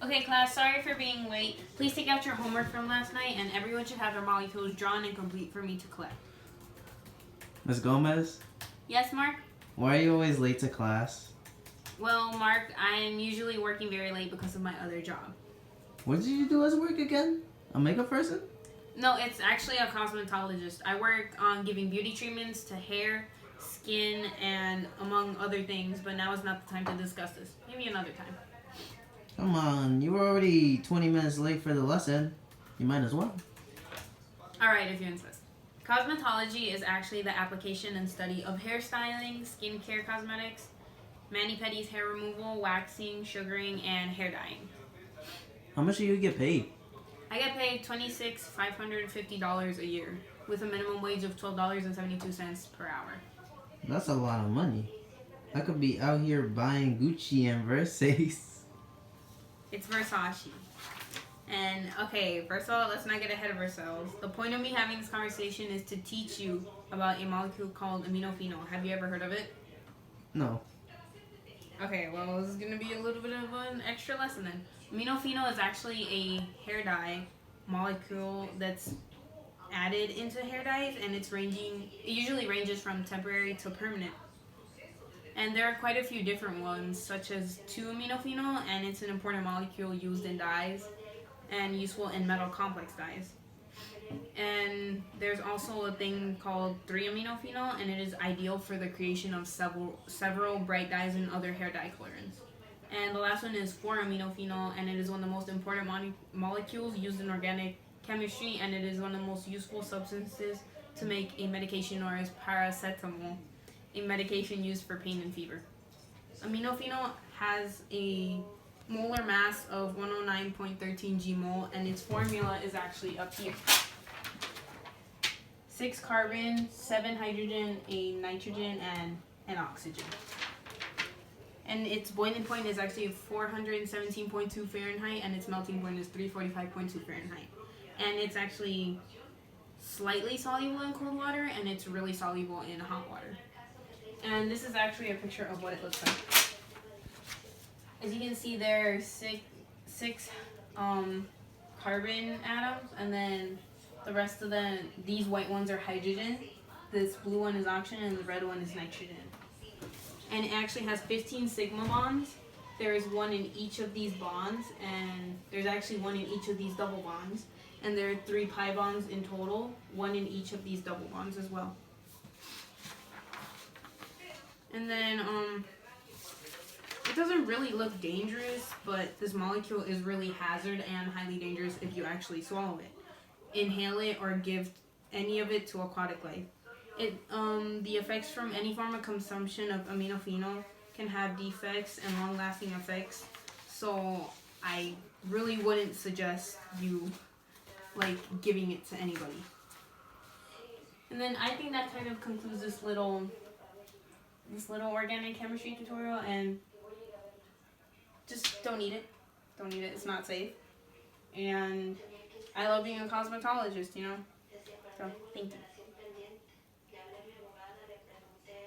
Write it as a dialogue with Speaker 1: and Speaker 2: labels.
Speaker 1: Okay, class, sorry for being late. Please take out your homework from last night, and everyone should have their molecules drawn and complete for me to collect.
Speaker 2: Ms. Gomez?
Speaker 1: Yes, Mark?
Speaker 2: Why are you always late to class?
Speaker 1: Well, Mark, I'm usually working very late because of my other job.
Speaker 2: What did you do as work again? A makeup person?
Speaker 1: No, it's actually a cosmetologist. I work on giving beauty treatments to hair, skin, and among other things, but now is not the time to discuss this. Maybe another time.
Speaker 2: Come on, you were already 20 minutes late for the lesson. You might as well.
Speaker 1: Alright, if you insist. Cosmetology is actually the application and study of hairstyling, skincare cosmetics, mani-pedis, hair removal, waxing, sugaring, and hair dyeing.
Speaker 2: How much do you get paid?
Speaker 1: I get paid $26,550 a year with a minimum wage of $12.72 per hour.
Speaker 2: That's a lot of money. I could be out here buying Gucci and Versace.
Speaker 1: It's Versace. And okay, first of all, let's not get ahead of ourselves. The point of me having this conversation is to teach you about a molecule called AminoPhenol. Have you ever heard of it?
Speaker 2: No.
Speaker 1: Okay, well, this is going to be a little bit of an extra lesson then. AminoPhenol is actually a hair dye molecule that's added into hair dyes, and it usually ranges from temporary to permanent. And there are quite a few different ones, such as 2-aminophenol, and it's an important molecule used in dyes and useful in metal complex dyes. And there's also a thing called 3-aminophenol, and it is ideal for the creation of several bright dyes and other hair dye colorants. And the last one is 4-aminophenol, and it is one of the most important molecules used in organic chemistry, and it is one of the most useful substances to make a medication known as paracetamol, a medication used for pain and fever. AminoPhenol has a molar mass of 109.13 g-mol, and its formula is actually up here. 6 carbon, 7 hydrogen, a nitrogen, and an oxygen. And its boiling point is actually 417.2 Fahrenheit, and its melting point is 345.2 Fahrenheit. And it's actually slightly soluble in cold water, and it's really soluble in hot water. And this is actually a picture of what it looks like. As you can see, there are six carbon atoms, and then the rest of these white ones are hydrogen, this blue one is oxygen, and the red one is nitrogen. And it actually has 15 sigma bonds. There is one in each of these bonds, and there's actually one in each of these double bonds. And there are 3 pi bonds in total, one in each of these double bonds as well. And then, it doesn't really look dangerous, but this molecule is really hazard and highly dangerous if you actually swallow it, inhale it, or give any of it to aquatic life. The effects from any form of consumption of AminoPhenol can have defects and long-lasting effects, so I really wouldn't suggest you giving it to anybody. And then I think that kind of concludes this little organic chemistry tutorial, and just don't eat it. Don't eat it, it's not safe. And I love being a cosmetologist, you know? So, thank you.